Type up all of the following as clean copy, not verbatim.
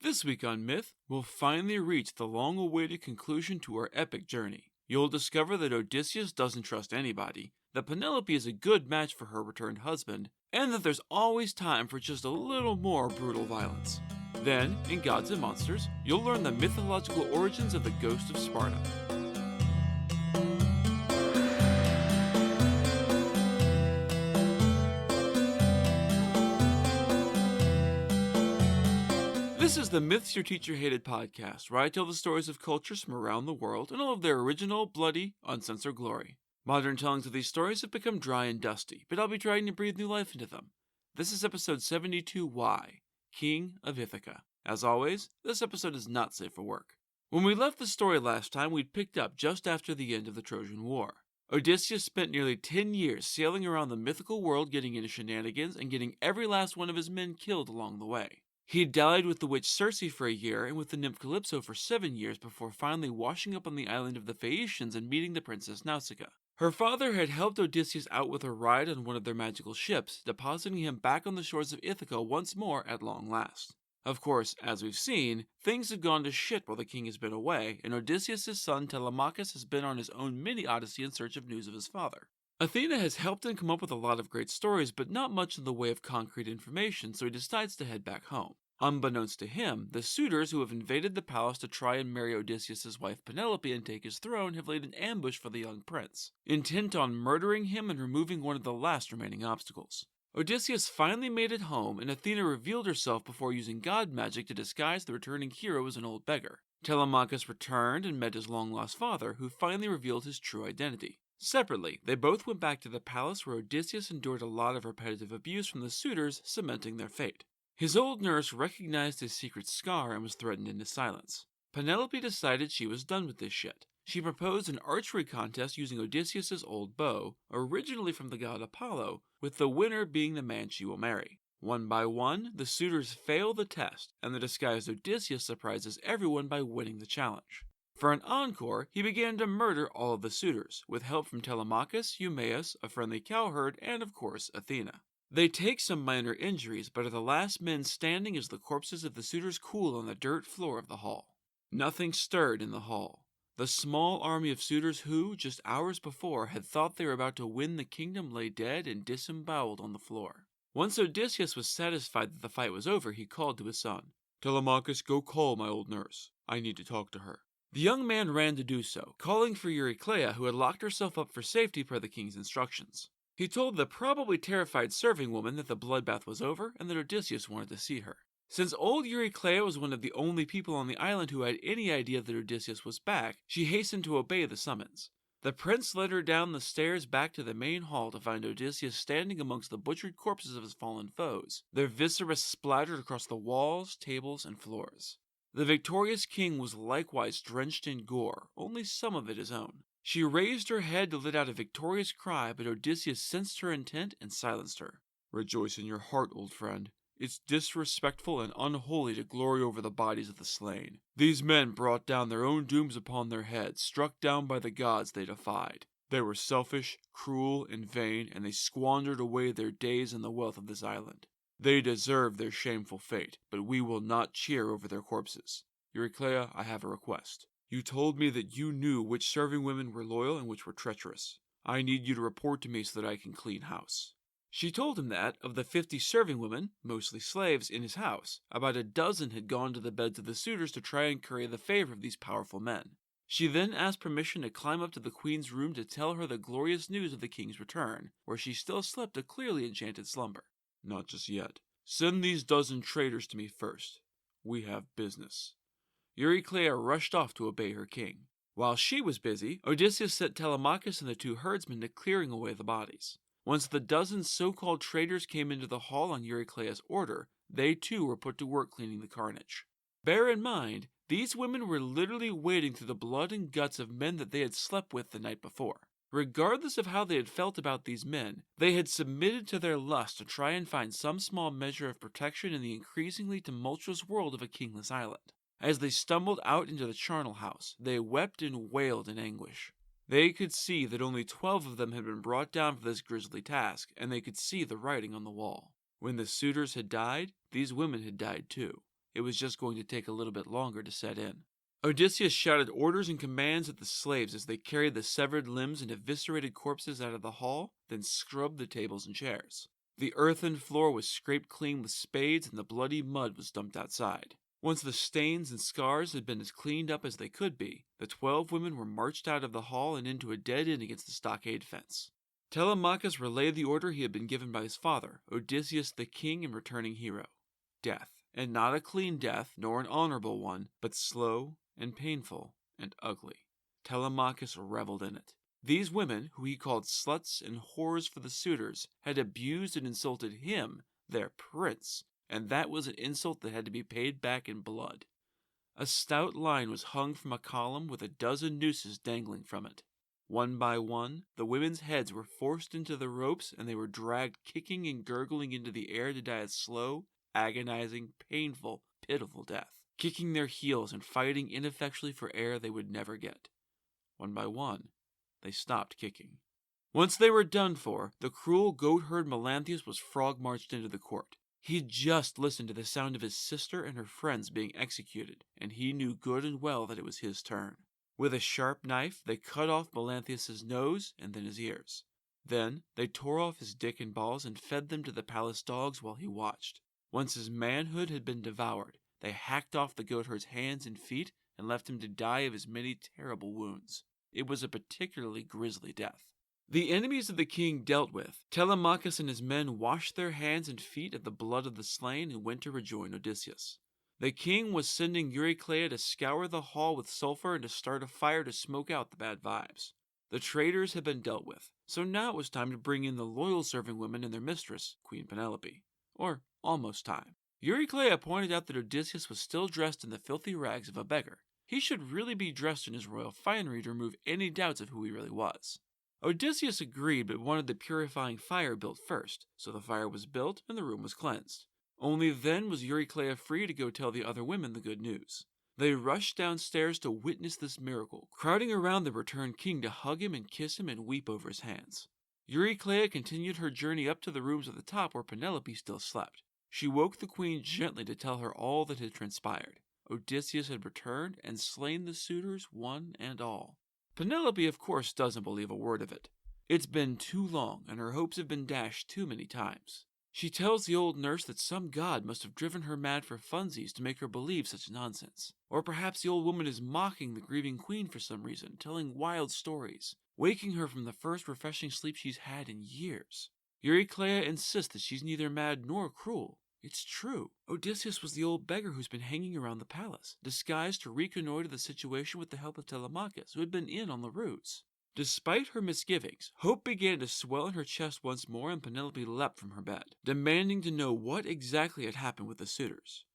This week on Myth, we'll finally reach the long-awaited conclusion to our epic journey. You'll discover that Odysseus doesn't trust anybody, that Penelope is a good match for her returned husband, and that there's always time for just a little more brutal violence. Then, in Gods and Monsters, you'll learn the mythological origins of the Ghost of Sparta. This is the Myths Your Teacher Hated podcast, where I tell the stories of cultures from around the world and all of their original, bloody, uncensored glory. Modern tellings of these stories have become dry and dusty, but I'll be trying to breathe new life into them. This is episode 72Y, King of Ithaca. As always, this episode is not safe for work. When we left the story last time, we'd picked up just after the end of the Trojan War. Odysseus spent nearly 10 years sailing around the mythical world getting into shenanigans and getting every last one of his men killed along the way. He dallied with the witch Circe for a year and with the nymph Calypso for 7 years before finally washing up on the island of the Phaeacians and meeting the princess Nausicaa. Her father had helped Odysseus out with a ride on one of their magical ships, depositing him back on the shores of Ithaca once more at long last. Of course, as we've seen, things have gone to shit while the king has been away, and Odysseus' son Telemachus has been on his own mini-odyssey in search of news of his father. Athena has helped him come up with a lot of great stories, but not much in the way of concrete information, so he decides to head back home. Unbeknownst to him, the suitors who have invaded the palace to try and marry Odysseus' wife Penelope and take his throne have laid an ambush for the young prince, intent on murdering him and removing one of the last remaining obstacles. Odysseus finally made it home, and Athena revealed herself before using god magic to disguise the returning hero as an old beggar. Telemachus returned and met his long-lost father, who finally revealed his true identity. Separately, they both went back to the palace where Odysseus endured a lot of repetitive abuse from the suitors, cementing their fate. His old nurse recognized his secret scar and was threatened into silence. Penelope decided she was done with this shit. She proposed an archery contest using Odysseus' old bow, originally from the god Apollo, with the winner being the man she will marry. One by one, the suitors fail the test, and the disguised Odysseus surprises everyone by winning the challenge. For an encore, he began to murder all of the suitors, with help from Telemachus, Eumaeus, a friendly cowherd, and of course, Athena. They take some minor injuries, but are the last men standing as the corpses of the suitors cool on the dirt floor of the hall. Nothing stirred in the hall. The small army of suitors who, just hours before, had thought they were about to win the kingdom lay dead and disemboweled on the floor. Once Odysseus was satisfied that the fight was over, he called to his son, "Telemachus, go call my old nurse. I need to talk to her." The young man ran to do so, calling for Euryclea, who had locked herself up for safety per the king's instructions. He told the probably terrified serving woman that the bloodbath was over and that Odysseus wanted to see her. Since old Euryclea was one of the only people on the island who had any idea that Odysseus was back, she hastened to obey the summons. The prince led her down the stairs back to the main hall to find Odysseus standing amongst the butchered corpses of his fallen foes, their viscera splattered across the walls, tables, and floors. The victorious king was likewise drenched in gore, only some of it his own. She raised her head to let out a victorious cry, but Odysseus sensed her intent and silenced her. "Rejoice in your heart, old friend. It's disrespectful and unholy to glory over the bodies of the slain. These men brought down their own dooms upon their heads, struck down by the gods they defied. They were selfish, cruel, and vain, and they squandered away their days and the wealth of this island. They deserve their shameful fate, but we will not cheer over their corpses. Euryclea, I have a request. You told me that you knew which serving women were loyal and which were treacherous. I need you to report to me so that I can clean house." She told him that, of the 50 serving women, mostly slaves, in his house, about a dozen had gone to the beds of the suitors to try and curry the favor of these powerful men. She then asked permission to climb up to the queen's room to tell her the glorious news of the king's return, where she still slept a clearly enchanted slumber. "Not just yet. Send these dozen traitors to me first. We have business." Euryclea rushed off to obey her king. While she was busy, Odysseus set Telemachus and the 2 herdsmen to clearing away the bodies. Once the dozen so-called traitors came into the hall on Euryclea's order, they too were put to work cleaning the carnage. Bear in mind, these women were literally wading through the blood and guts of men that they had slept with the night before. Regardless of how they had felt about these men, they had submitted to their lust to try and find some small measure of protection in the increasingly tumultuous world of a kingless island. As they stumbled out into the charnel house, they wept and wailed in anguish. They could see that only 12 of them had been brought down for this grisly task, and they could see the writing on the wall. When the suitors had died, these women had died too. It was just going to take a little bit longer to set in. Odysseus shouted orders and commands at the slaves as they carried the severed limbs and eviscerated corpses out of the hall, then scrubbed the tables and chairs. The earthen floor was scraped clean with spades and the bloody mud was dumped outside. Once the stains and scars had been as cleaned up as they could be, the 12 women were marched out of the hall and into a dead end against the stockade fence. Telemachus relayed the order he had been given by his father, Odysseus the king and returning hero. Death. And not a clean death, nor an honorable one, but slow and painful and ugly. Telemachus reveled in it. These women, who he called sluts and whores for the suitors, had abused and insulted him, their prince, and that was an insult that had to be paid back in blood. A stout line was hung from a column with a dozen nooses dangling from it. One by one, the women's heads were forced into the ropes and they were dragged kicking and gurgling into the air to die a slow, agonizing, painful, pitiful death, kicking their heels and fighting ineffectually for air they would never get. One by one, they stopped kicking. Once they were done for, the cruel goatherd Melanthius was frog-marched into the court. He had just listened to the sound of his sister and her friends being executed, and he knew good and well that it was his turn. With a sharp knife, they cut off Melanthius' nose and then his ears. Then, they tore off his dick and balls and fed them to the palace dogs while he watched. Once his manhood had been devoured, they hacked off the goatherd's hands and feet and left him to die of his many terrible wounds. It was a particularly grisly death. The enemies of the king dealt with, Telemachus and his men washed their hands and feet of the blood of the slain and went to rejoin Odysseus. The king was sending Euryclea to scour the hall with sulfur and to start a fire to smoke out the bad vibes. The traitors had been dealt with, so now it was time to bring in the loyal serving women and their mistress, Queen Penelope. Or almost time. Euryclea pointed out that Odysseus was still dressed in the filthy rags of a beggar. He should really be dressed in his royal finery to remove any doubts of who he really was. Odysseus agreed but wanted the purifying fire built first, so the fire was built and the room was cleansed. Only then was Euryclea free to go tell the other women the good news. They rushed downstairs to witness this miracle, crowding around the returned king to hug him and kiss him and weep over his hands. Euryclea continued her journey up to the rooms at the top where Penelope still slept. She woke the queen gently to tell her all that had transpired. Odysseus had returned and slain the suitors one and all. Penelope, of course, doesn't believe a word of it. It's been too long, and her hopes have been dashed too many times. She tells the old nurse that some god must have driven her mad for funsies to make her believe such nonsense. Or perhaps the old woman is mocking the grieving queen for some reason, telling wild stories, waking her from the first refreshing sleep she's had in years. Euryclea insists that she's neither mad nor cruel. It's true. Odysseus was the old beggar who's been hanging around the palace, disguised to reconnoiter the situation with the help of Telemachus, who had been in on the ruse. Despite her misgivings, hope began to swell in her chest once more, and Penelope leapt from her bed, demanding to know what exactly had happened with the suitors.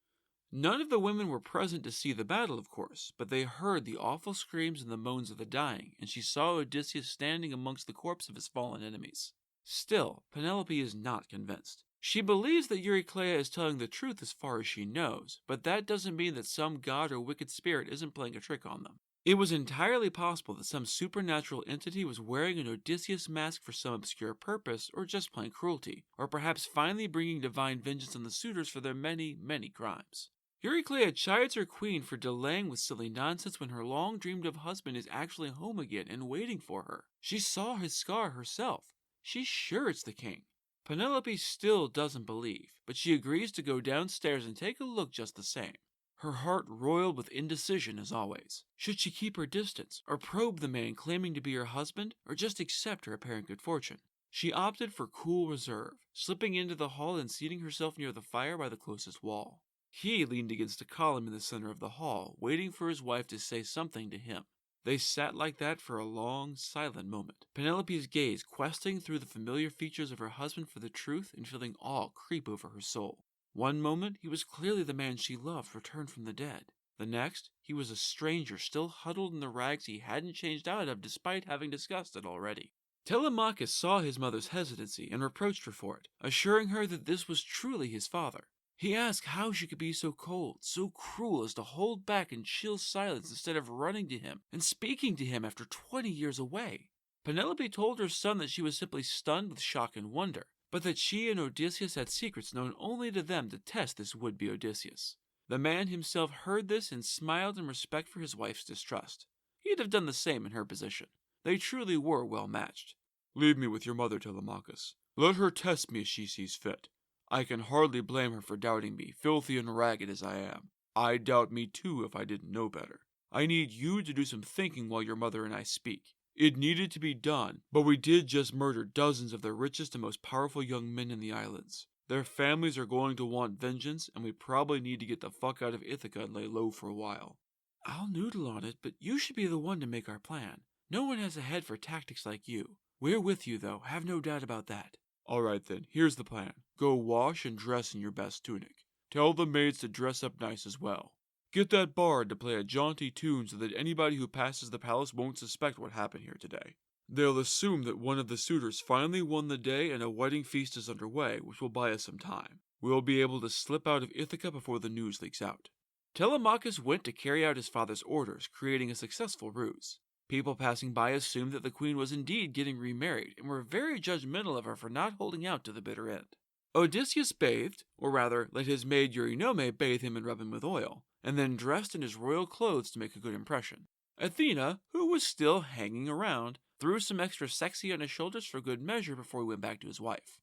None of the women were present to see the battle, of course, but they heard the awful screams and the moans of the dying, and she saw Odysseus standing amongst the corpse of his fallen enemies. Still, Penelope is not convinced. She believes that Euryclea is telling the truth as far as she knows, but that doesn't mean that some god or wicked spirit isn't playing a trick on them. It was entirely possible that some supernatural entity was wearing an Odysseus mask for some obscure purpose, or just plain cruelty, or perhaps finally bringing divine vengeance on the suitors for their many, many crimes. Euryclea chides her queen for delaying with silly nonsense when her long-dreamed-of husband is actually home again and waiting for her. She saw his scar herself. She's sure it's the king. Penelope still doesn't believe, but she agrees to go downstairs and take a look just the same. Her heart roiled with indecision as always. Should she keep her distance, or probe the man claiming to be her husband, or just accept her apparent good fortune? She opted for cool reserve, slipping into the hall and seating herself near the fire by the closest wall. He leaned against a column in the center of the hall, waiting for his wife to say something to him. They sat like that for a long, silent moment, Penelope's gaze questing through the familiar features of her husband for the truth and feeling awe creep over her soul. One moment, he was clearly the man she loved returned from the dead. The next, he was a stranger still huddled in the rags he hadn't changed out of despite having discussed it already. Telemachus saw his mother's hesitancy and reproached her for it, assuring her that this was truly his father. He asked how she could be so cold, so cruel as to hold back in chill silence instead of running to him and speaking to him after 20 years away. Penelope told her son that she was simply stunned with shock and wonder, but that she and Odysseus had secrets known only to them to test this would-be Odysseus. The man himself heard this and smiled in respect for his wife's distrust. He'd have done the same in her position. They truly were well matched. Leave me with your mother, Telemachus. Let her test me as she sees fit. I can hardly blame her for doubting me, filthy and ragged as I am. I'd doubt me too if I didn't know better. I need you to do some thinking while your mother and I speak. It needed to be done, but we did just murder dozens of the richest and most powerful young men in the islands. Their families are going to want vengeance, and we probably need to get the fuck out of Ithaca and lay low for a while. I'll noodle on it, but you should be the one to make our plan. No one has a head for tactics like you. We're with you, though, have no doubt about that. All right then, here's the plan. Go wash and dress in your best tunic. Tell the maids to dress up nice as well. Get that bard to play a jaunty tune so that anybody who passes the palace won't suspect what happened here today. They'll assume that one of the suitors finally won the day and a wedding feast is underway, which will buy us some time. We'll be able to slip out of Ithaca before the news leaks out. Telemachus went to carry out his father's orders, creating a successful ruse. People passing by assumed that the queen was indeed getting remarried and were very judgmental of her for not holding out to the bitter end. Odysseus bathed, or rather, let his maid Eurynome bathe him and rub him with oil, and then dressed in his royal clothes to make a good impression. Athena, who was still hanging around, threw some extra sexy on his shoulders for good measure before he went back to his wife.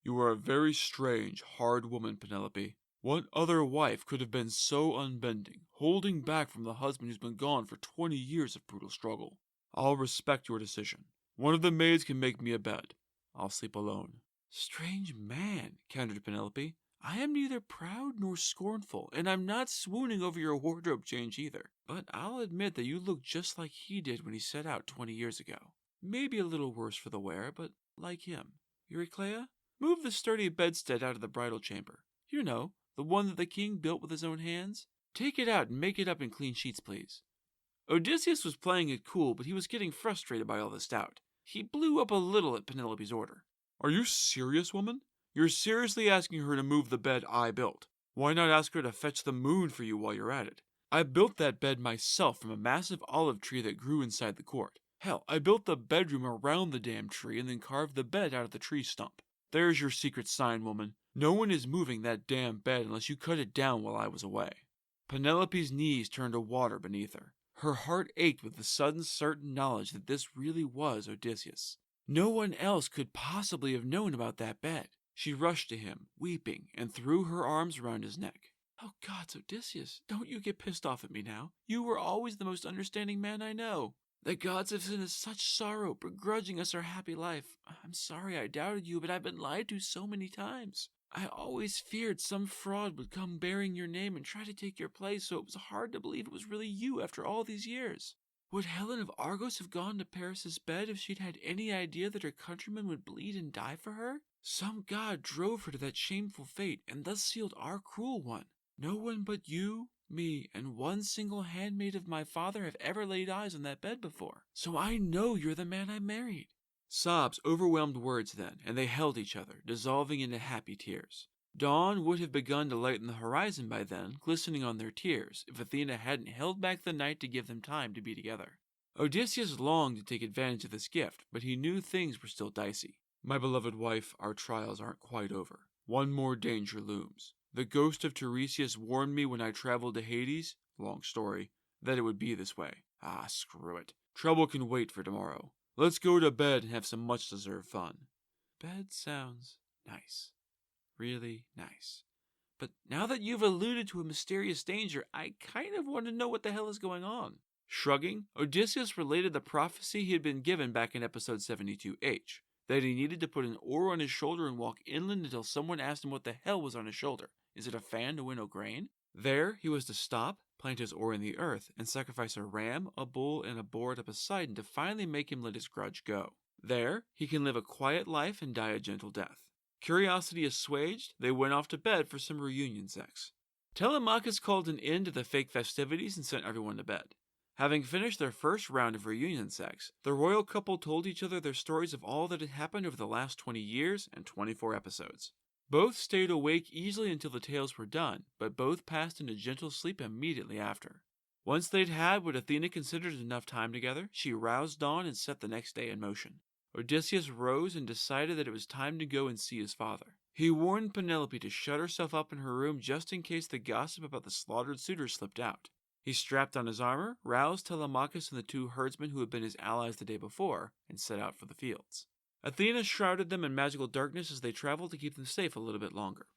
You are a very strange, hard woman, Penelope. What other wife could have been so unbending, holding back from the husband who's been gone for 20 years of brutal struggle? I'll respect your decision. One of the maids can make me a bed. I'll sleep alone. Strange man, countered Penelope. I am neither proud nor scornful, and I'm not swooning over your wardrobe change either. But I'll admit that you look just like he did when he set out 20 years ago. Maybe a little worse for the wear, but like him. Eurycleia, move the sturdy bedstead out of the bridal chamber. You know, the one that the king built with his own hands. Take it out and make it up in clean sheets, please. Odysseus was playing it cool, but he was getting frustrated by all this doubt. He blew up a little at Penelope's order. Are you serious, woman? You're seriously asking her to move the bed I built. Why not ask her to fetch the moon for you while you're at it? I built that bed myself from a massive olive tree that grew inside the court. Hell, I built the bedroom around the damn tree and then carved the bed out of the tree stump. There's your secret sign, woman. No one is moving that damn bed unless you cut it down while I was away. Penelope's knees turned to water beneath her. Her heart ached with the sudden certain knowledge that this really was Odysseus. No one else could possibly have known about that bed. She rushed to him, weeping, and threw her arms around his neck. Oh gods, Odysseus, don't you get pissed off at me now. You were always the most understanding man I know. The gods have sent us such sorrow, begrudging us our happy life. I'm sorry I doubted you, but I've been lied to so many times. I always feared some fraud would come bearing your name and try to take your place, so it was hard to believe it was really you after all these years. Would Helen of Argos have gone to Paris's bed if she'd had any idea that her countrymen would bleed and die for her? Some god drove her to that shameful fate, and thus sealed our cruel one. No one but you, me, and one single handmaid of my father have ever laid eyes on that bed before, so I know you're the man I married. Sobs overwhelmed words then, and they held each other, dissolving into happy tears. Dawn would have begun to lighten the horizon by then, glistening on their tears, if Athena hadn't held back the night to give them time to be together. Odysseus longed to take advantage of this gift, but he knew things were still dicey. My beloved wife, our trials aren't quite over. One more danger looms. The ghost of Tiresias warned me when I traveled to Hades, long story, that it would be this way. Ah, screw it. Trouble can wait for tomorrow. Let's go to bed and have some much-deserved fun. Bed sounds nice. Really nice. But now that you've alluded to a mysterious danger, I kind of want to know what the hell is going on. Shrugging, Odysseus related the prophecy he had been given back in episode 72H, that he needed to put an oar on his shoulder and walk inland until someone asked him what the hell was on his shoulder. Is it a fan to winnow grain? There, he was to stop, plant his oar in the earth, and sacrifice a ram, a bull, and a boar to Poseidon to finally make him let his grudge go. There, he can live a quiet life and die a gentle death. Curiosity assuaged, they went off to bed for some reunion sex. Telemachus called an end to the fake festivities and sent everyone to bed. Having finished their first round of reunion sex, the royal couple told each other their stories of all that had happened over the last 20 years and 24 episodes. Both stayed awake easily until the tales were done, but both passed into gentle sleep immediately after. Once they'd had what Athena considered enough time together, she roused Dawn and set the next day in motion. Odysseus rose and decided that it was time to go and see his father. He warned Penelope to shut herself up in her room just in case the gossip about the slaughtered suitors slipped out. He strapped on his armor, roused Telemachus and the two herdsmen who had been his allies the day before, and set out for the fields. Athena shrouded them in magical darkness as they traveled to keep them safe a little bit longer.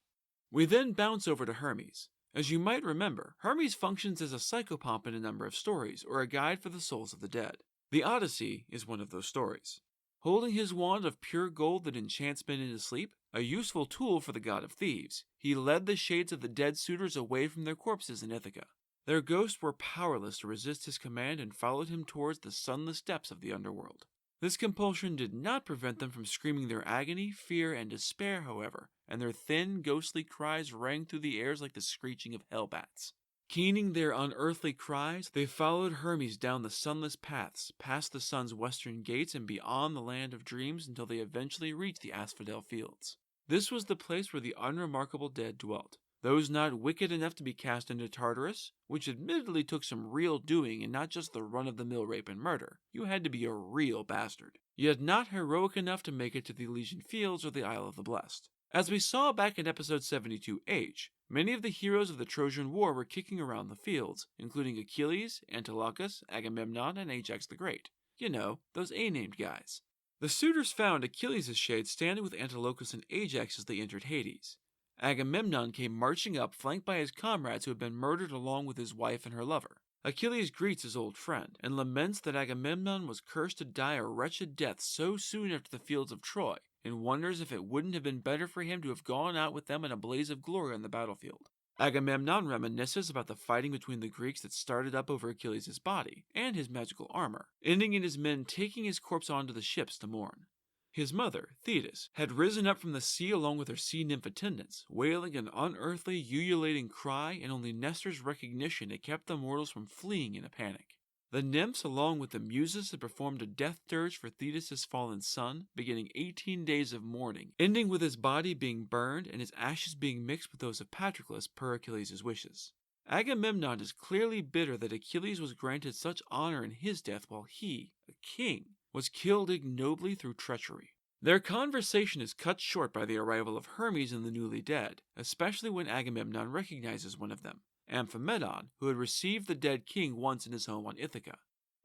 We then bounce over to Hermes. As you might remember, Hermes functions as a psychopomp in a number of stories, or a guide for the souls of the dead. The Odyssey is one of those stories. Holding his wand of pure gold that enchants men into sleep, a useful tool for the god of thieves, he led the shades of the dead suitors away from their corpses in Ithaca. Their ghosts were powerless to resist his command and followed him towards the sunless depths of the underworld. This compulsion did not prevent them from screaming their agony, fear, and despair, however, and their thin, ghostly cries rang through the airs like the screeching of hellbats. Keening their unearthly cries, they followed Hermes down the sunless paths, past the sun's western gates and beyond the land of dreams until they eventually reached the asphodel fields. This was the place where the unremarkable dead dwelt. Those not wicked enough to be cast into Tartarus, which admittedly took some real doing and not just the run-of-the-mill rape and murder. You had to be a real bastard. Yet not heroic enough to make it to the Elysian Fields or the Isle of the Blessed. As we saw back in episode 72H, many of the heroes of the Trojan War were kicking around the fields, including Achilles, Antilochus, Agamemnon, and Ajax the Great. You know, those A-named guys. The suitors found Achilles' shade standing with Antilochus and Ajax as they entered Hades. Agamemnon came marching up, flanked by his comrades who had been murdered along with his wife and her lover. Achilles greets his old friend, and laments that Agamemnon was cursed to die a wretched death so soon after the fields of Troy, and wonders if it wouldn't have been better for him to have gone out with them in a blaze of glory on the battlefield. Agamemnon reminisces about the fighting between the Greeks that started up over Achilles' body, and his magical armor, ending in his men taking his corpse onto the ships to mourn. His mother, Thetis, had risen up from the sea along with her sea nymph attendants, wailing an unearthly, ululating cry, and only Nestor's recognition had kept the mortals from fleeing in a panic. The nymphs, along with the muses, had performed a death dirge for Thetis' fallen son, beginning 18 days of mourning, ending with his body being burned and his ashes being mixed with those of Patroclus per Achilles' wishes. Agamemnon is clearly bitter that Achilles was granted such honor in his death while he, a king, was killed ignobly through treachery. Their conversation is cut short by the arrival of Hermes and the newly dead, especially when Agamemnon recognizes one of them, Amphimedon, who had received the dead king once in his home on Ithaca.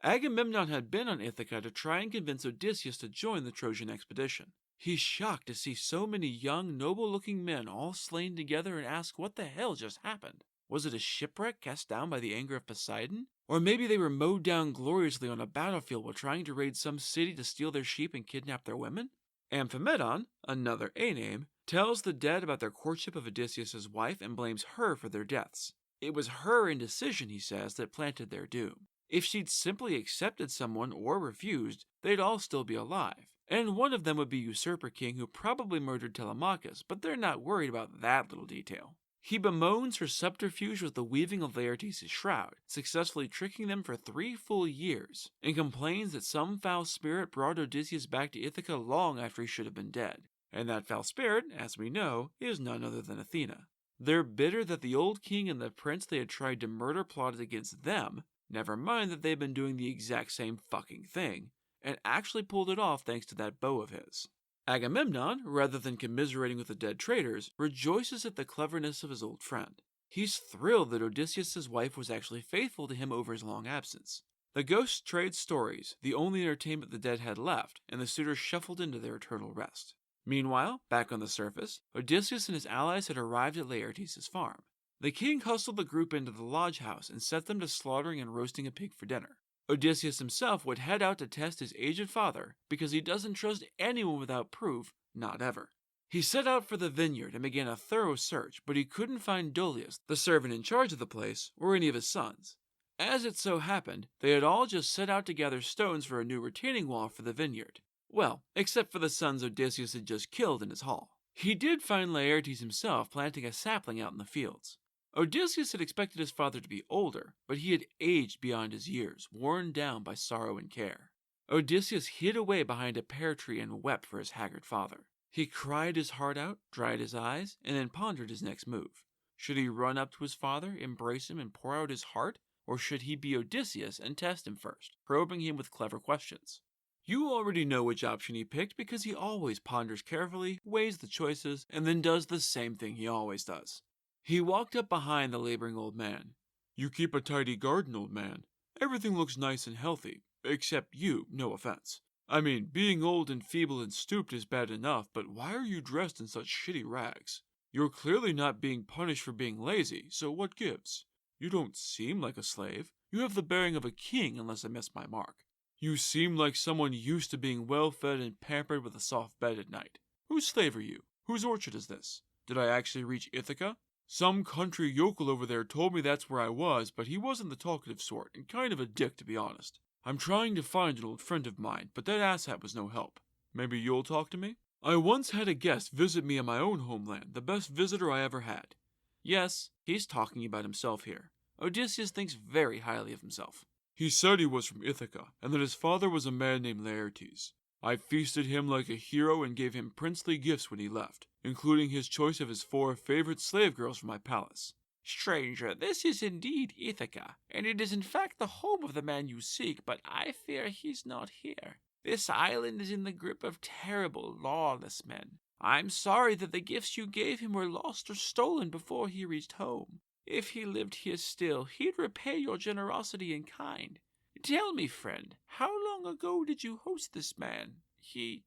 Agamemnon had been on Ithaca to try and convince Odysseus to join the Trojan expedition. He's shocked to see so many young, noble-looking men all slain together and asks what the hell just happened. Was it a shipwreck cast down by the anger of Poseidon? Or maybe they were mowed down gloriously on a battlefield while trying to raid some city to steal their sheep and kidnap their women? Amphimedon, another A-name, tells the dead about their courtship of Odysseus' wife and blames her for their deaths. It was her indecision, he says, that planted their doom. If she'd simply accepted someone or refused, they'd all still be alive. And one of them would be Usurper King, who probably murdered Telemachus, but they're not worried about that little detail. He bemoans her subterfuge with the weaving of Laertes' shroud, successfully tricking them for 3 full years, and complains that some foul spirit brought Odysseus back to Ithaca long after he should have been dead. And that foul spirit, as we know, is none other than Athena. They're bitter that the old king and the prince they had tried to murder plotted against them, never mind that they've been doing the exact same fucking thing, and actually pulled it off thanks to that bow of his. Agamemnon, rather than commiserating with the dead traitors, rejoices at the cleverness of his old friend. He's thrilled that Odysseus' wife was actually faithful to him over his long absence. The ghosts trade stories, the only entertainment the dead had left, and the suitors shuffled into their eternal rest. Meanwhile, back on the surface, Odysseus and his allies had arrived at Laertes' farm. The king hustled the group into the lodge house and set them to slaughtering and roasting a pig for dinner. Odysseus himself would head out to test his aged father because he doesn't trust anyone without proof, not ever. He set out for the vineyard and began a thorough search, but he couldn't find Dolius, the servant in charge of the place, or any of his sons. As it so happened, they had all just set out to gather stones for a new retaining wall for the vineyard. Well, except for the sons Odysseus had just killed in his hall. He did find Laertes himself planting a sapling out in the fields. Odysseus had expected his father to be older, but he had aged beyond his years, worn down by sorrow and care. Odysseus hid away behind a pear tree and wept for his haggard father. He cried his heart out, dried his eyes, and then pondered his next move. Should he run up to his father, embrace him, and pour out his heart, or should he be Odysseus and test him first, probing him with clever questions? You already know which option he picked because he always ponders carefully, weighs the choices, and then does the same thing he always does. He walked up behind the laboring old man. You keep a tidy garden, old man. Everything looks nice and healthy, except you, no offense. I mean, being old and feeble and stooped is bad enough, but why are you dressed in such shitty rags? You're clearly not being punished for being lazy, so what gives? You don't seem like a slave. You have the bearing of a king, unless I miss my mark. You seem like someone used to being well-fed and pampered with a soft bed at night. Whose slave are you? Whose orchard is this? Did I actually reach Ithaca? Some country yokel over there told me that's where I was, but he wasn't the talkative sort, and kind of a dick, to be honest. I'm trying to find an old friend of mine, but that asshat was no help. Maybe you'll talk to me? I once had a guest visit me in my own homeland, the best visitor I ever had. Yes, he's talking about himself here. Odysseus thinks very highly of himself. He said he was from Ithaca, and that his father was a man named Laertes. I feasted him like a hero and gave him princely gifts when he left, including his choice of his 4 favorite slave girls for my palace. Stranger, this is indeed Ithaca, and it is in fact the home of the man you seek, but I fear he's not here. This island is in the grip of terrible, lawless men. I'm sorry that the gifts you gave him were lost or stolen before he reached home. If he lived here still, he'd repay your generosity in kind. Tell me, friend, how long ago did you host this man? He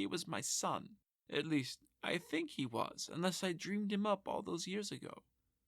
was my son. At least, I think he was, unless I dreamed him up all those years ago.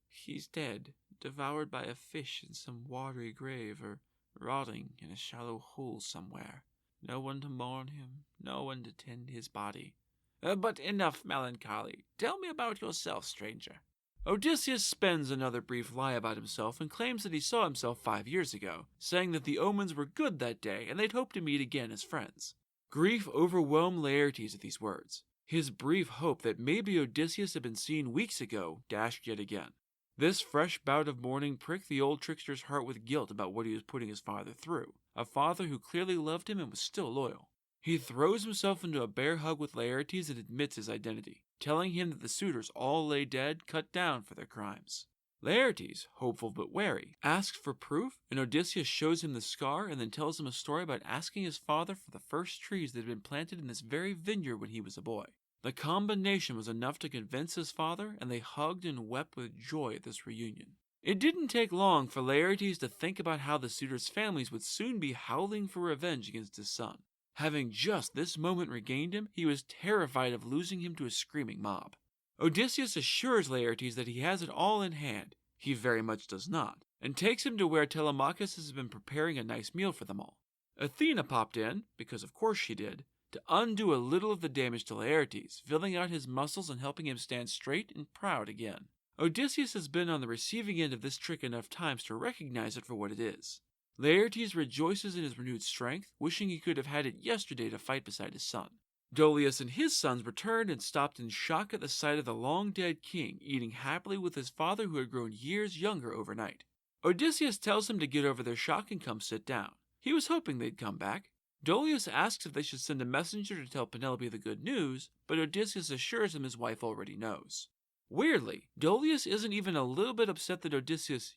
He's dead, devoured by a fish in some watery grave, or rotting in a shallow hole somewhere. No one to mourn him, no one to tend his body. But enough melancholy. Tell me about yourself, stranger. Odysseus spends another brief lie about himself and claims that he saw himself 5 years ago, saying that the omens were good that day and they'd hope to meet again as friends. Grief overwhelmed Laertes at these words. His brief hope that maybe Odysseus had been seen weeks ago dashed yet again. This fresh bout of mourning pricked the old trickster's heart with guilt about what he was putting his father through, a father who clearly loved him and was still loyal. He throws himself into a bear hug with Laertes and admits his identity, telling him that the suitors all lay dead, cut down for their crimes. Laertes, hopeful but wary, asks for proof, and Odysseus shows him the scar and then tells him a story about asking his father for the first trees that had been planted in this very vineyard when he was a boy. The combination was enough to convince his father, and they hugged and wept with joy at this reunion. It didn't take long for Laertes to think about how the suitors' families would soon be howling for revenge against his son. Having just this moment regained him, he was terrified of losing him to a screaming mob. Odysseus assures Laertes that he has it all in hand. He very much does not, and takes him to where Telemachus has been preparing a nice meal for them all. Athena popped in, because of course she did, to undo a little of the damage to Laertes, filling out his muscles and helping him stand straight and proud again. Odysseus has been on the receiving end of this trick enough times to recognize it for what it is. Laertes rejoices in his renewed strength, wishing he could have had it yesterday to fight beside his son. Dolius and his sons returned and stopped in shock at the sight of the long-dead king eating happily with his father who had grown years younger overnight. Odysseus tells him to get over their shock and come sit down. He was hoping they'd come back. Dolius asks if they should send a messenger to tell Penelope the good news, but Odysseus assures him his wife already knows. Weirdly, Dolius isn't even a little bit upset that Odysseus,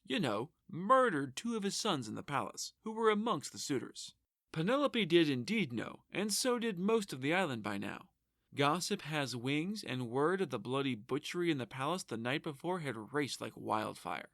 murdered 2 of his sons in the palace, who were amongst the suitors. Penelope did indeed know, and so did most of the island by now. Gossip has wings, and word of the bloody butchery in the palace the night before had raced like wildfire.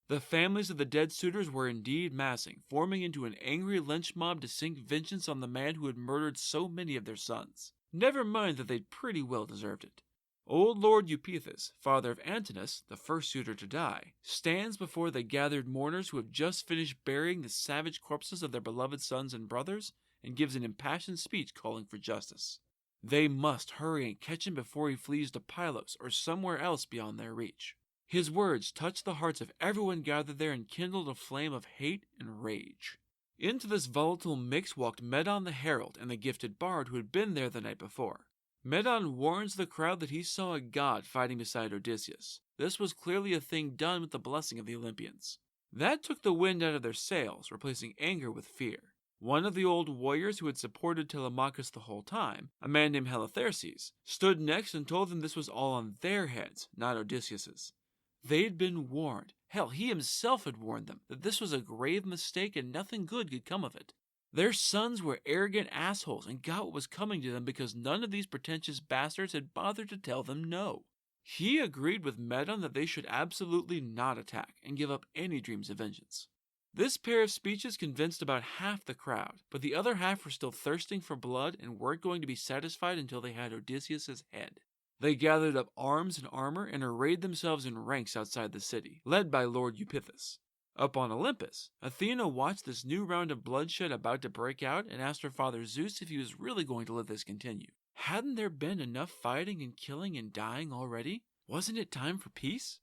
The families of the dead suitors were indeed massing, forming into an angry lynch mob to sink vengeance on the man who had murdered so many of their sons. Never mind that they'd pretty well deserved it. Old Lord Eupeithes, father of Antinous, the first suitor to die, stands before the gathered mourners who have just finished burying the savage corpses of their beloved sons and brothers, and gives an impassioned speech calling for justice. They must hurry and catch him before he flees to Pylos or somewhere else beyond their reach. His words touched the hearts of everyone gathered there and kindled a flame of hate and rage. Into this volatile mix walked Medon the herald and the gifted bard who had been there the night before. Medon warns the crowd that he saw a god fighting beside Odysseus. This was clearly a thing done with the blessing of the Olympians. That took the wind out of their sails, replacing anger with fear. One of the old warriors who had supported Telemachus the whole time, a man named Halitherses, stood next and told them this was all on their heads, not Odysseus's. They'd been warned. Hell, he himself had warned them that this was a grave mistake and nothing good could come of it. Their sons were arrogant assholes and got what was coming to them because none of these pretentious bastards had bothered to tell them no. He agreed with Medon that they should absolutely not attack and give up any dreams of vengeance. This pair of speeches convinced about half the crowd, but the other half were still thirsting for blood and weren't going to be satisfied until they had Odysseus' head. They gathered up arms and armor and arrayed themselves in ranks outside the city, led by Lord Eupeithes. Up on Olympus, Athena watched this new round of bloodshed about to break out and asked her father Zeus if he was really going to let this continue. Hadn't there been enough fighting and killing and dying already? Wasn't it time for peace?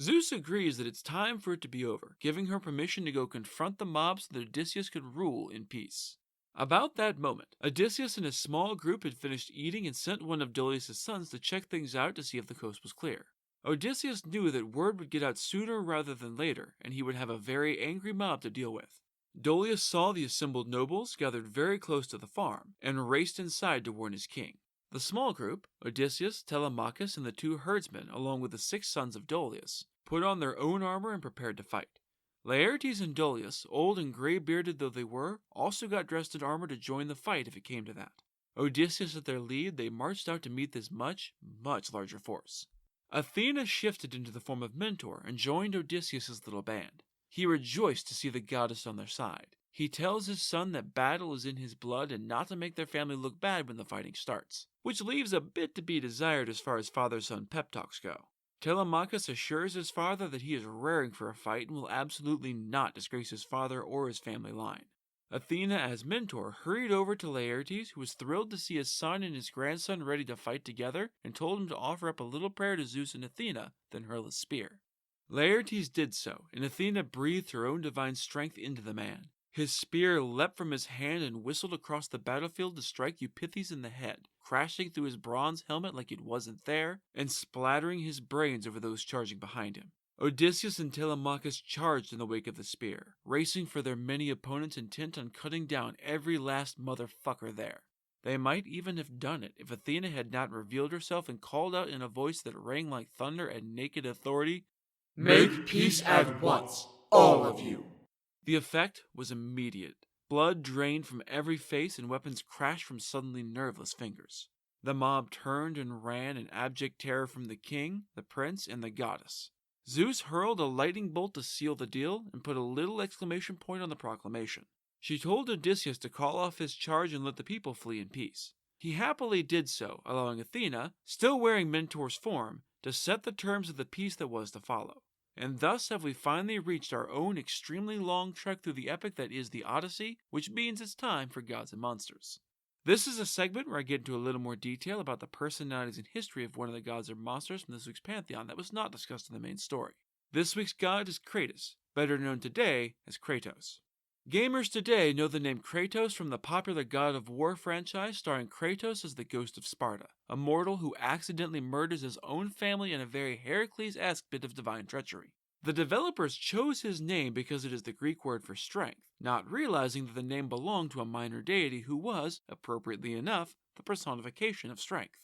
Zeus agrees that it's time for it to be over, giving her permission to go confront the mob so that Odysseus could rule in peace. About that moment, Odysseus and a small group had finished eating and sent one of Dolius' sons to check things out to see if the coast was clear. Odysseus knew that word would get out sooner rather than later, and he would have a very angry mob to deal with. Dolius saw the assembled nobles gathered very close to the farm, and raced inside to warn his king. The small group, Odysseus, Telemachus, and the 2 herdsmen, along with the 6 sons of Dolius, put on their own armor and prepared to fight. Laertes and Dolius, old and gray-bearded though they were, also got dressed in armor to join the fight if it came to that. Odysseus at their lead, they marched out to meet this much, much larger force. Athena shifted into the form of Mentor and joined Odysseus' little band. He rejoiced to see the goddess on their side. He tells his son that battle is in his blood and not to make their family look bad when the fighting starts, which leaves a bit to be desired as far as father-son pep talks go. Telemachus assures his father that he is raring for a fight and will absolutely not disgrace his father or his family line. Athena, as Mentor, hurried over to Laertes, who was thrilled to see his son and his grandson ready to fight together, and told him to offer up a little prayer to Zeus and Athena, then hurl a spear. Laertes did so, and Athena breathed her own divine strength into the man. His spear leapt from his hand and whistled across the battlefield to strike Eupeithes in the head, crashing through his bronze helmet like it wasn't there, and splattering his brains over those charging behind him. Odysseus and Telemachus charged in the wake of the spear, racing for their many opponents intent on cutting down every last motherfucker there. They might even have done it if Athena had not revealed herself and called out in a voice that rang like thunder and naked authority, "Make peace at once, all of you." The effect was immediate. Blood drained from every face and weapons crashed from suddenly nerveless fingers. The mob turned and ran in abject terror from the king, the prince, and the goddess. Zeus hurled a lightning bolt to seal the deal and put a little exclamation point on the proclamation. She told Odysseus to call off his charge and let the people flee in peace. He happily did so, allowing Athena, still wearing Mentor's form, to set the terms of the peace that was to follow. And thus have we finally reached our own extremely long trek through the epic that is the Odyssey, which means it's time for Gods and Monsters. This is a segment where I get into a little more detail about the personalities and history of one of the gods or monsters from this week's pantheon that was not discussed in the main story. This week's god is Kratos, better known today as Kratos. Gamers today know the name Kratos from the popular God of War franchise starring Kratos as the Ghost of Sparta, a mortal who accidentally murders his own family in a very Heracles-esque bit of divine treachery. The developers chose his name because it is the Greek word for strength, not realizing that the name belonged to a minor deity who was, appropriately enough, the personification of strength.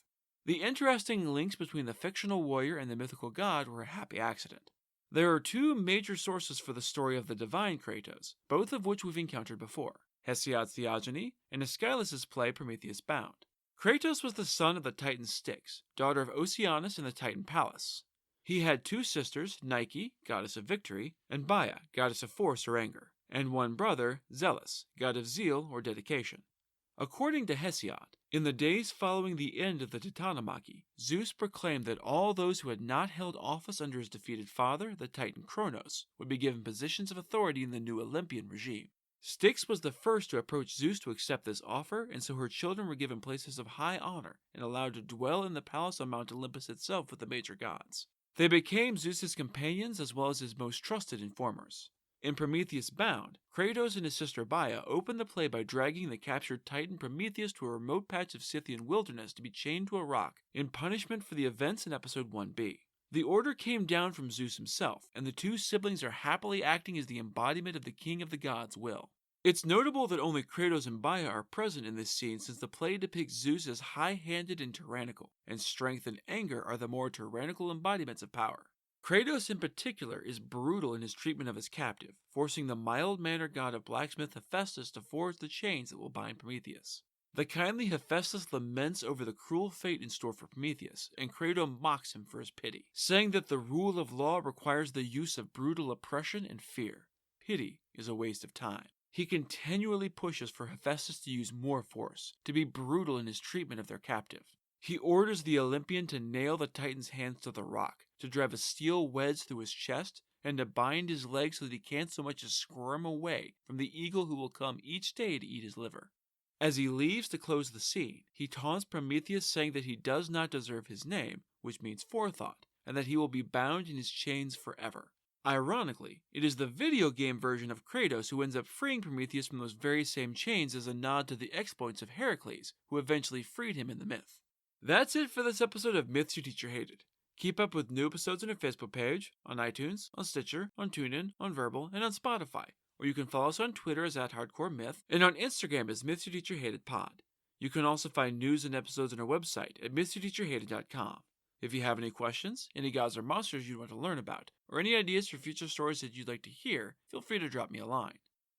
The interesting links between the fictional warrior and the mythical god were a happy accident. There are 2 major sources for the story of the divine Kratos, both of which we've encountered before, Hesiod's Theogony and Aeschylus' play Prometheus Bound. Kratos was the son of the Titan Styx, daughter of Oceanus and the Titan Pallas. He had 2 sisters, Nike, goddess of victory, and Baia, goddess of force or anger, and one brother, Zealous, god of zeal or dedication. According to Hesiod, in the days following the end of the Titanomachy, Zeus proclaimed that all those who had not held office under his defeated father, the Titan Kronos, would be given positions of authority in the new Olympian regime. Styx was the first to approach Zeus to accept this offer, and so her children were given places of high honor and allowed to dwell in the palace on Mount Olympus itself with the major gods. They became Zeus's companions as well as his most trusted informers. In Prometheus Bound, Kratos and his sister Baia opened the play by dragging the captured Titan Prometheus to a remote patch of Scythian wilderness to be chained to a rock in punishment for the events in episode 1b. The order came down from Zeus himself, and the 2 siblings are happily acting as the embodiment of the king of the gods' will. It's notable that only Kratos and Baia are present in this scene since the play depicts Zeus as high-handed and tyrannical, and strength and anger are the more tyrannical embodiments of power. Kratos in particular is brutal in his treatment of his captive, forcing the mild-mannered god of blacksmith Hephaestus to forge the chains that will bind Prometheus. The kindly Hephaestus laments over the cruel fate in store for Prometheus, and Kratos mocks him for his pity, saying that the rule of law requires the use of brutal oppression and fear. Pity is a waste of time. He continually pushes for Hephaestus to use more force, to be brutal in his treatment of their captive. He orders the Olympian to nail the Titan's hands to the rock, to drive a steel wedge through his chest, and to bind his legs so that he can't so much as squirm away from the eagle who will come each day to eat his liver. As he leaves to close the scene, he taunts Prometheus, saying that he does not deserve his name, which means forethought, and that he will be bound in his chains forever. Ironically, it is the video game version of Kratos who ends up freeing Prometheus from those very same chains as a nod to the exploits of Heracles, who eventually freed him in the myth. That's it for this episode of Myths Your Teacher Hated. Keep up with new episodes on our Facebook page, on iTunes, on Stitcher, on TuneIn, on Verbal, and on Spotify. Or you can follow us on Twitter as @HardcoreMyth, and on Instagram as Myths Your Teacher Hated Pod. You can also find news and episodes on our website at mythsyourteacherhated.com. If you have any questions, any gods or monsters you'd want to learn about, or any ideas for future stories that you'd like to hear, feel free to drop me a line.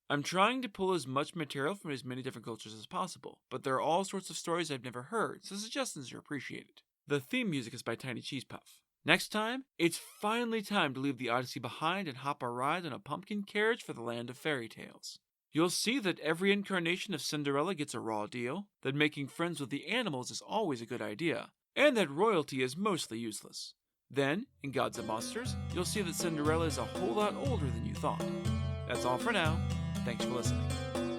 I'm trying to pull as much material from as many different cultures as possible, but there are all sorts of stories I've never heard, so suggestions are appreciated. The theme music is by Tiny Cheese Puff. Next time, it's finally time to leave the Odyssey behind and hop a ride on a pumpkin carriage for the land of fairy tales. You'll see that every incarnation of Cinderella gets a raw deal, that making friends with the animals is always a good idea, and that royalty is mostly useless. Then, in Gods and Monsters, you'll see that Cinderella is a whole lot older than you thought. That's all for now. Thanks for listening.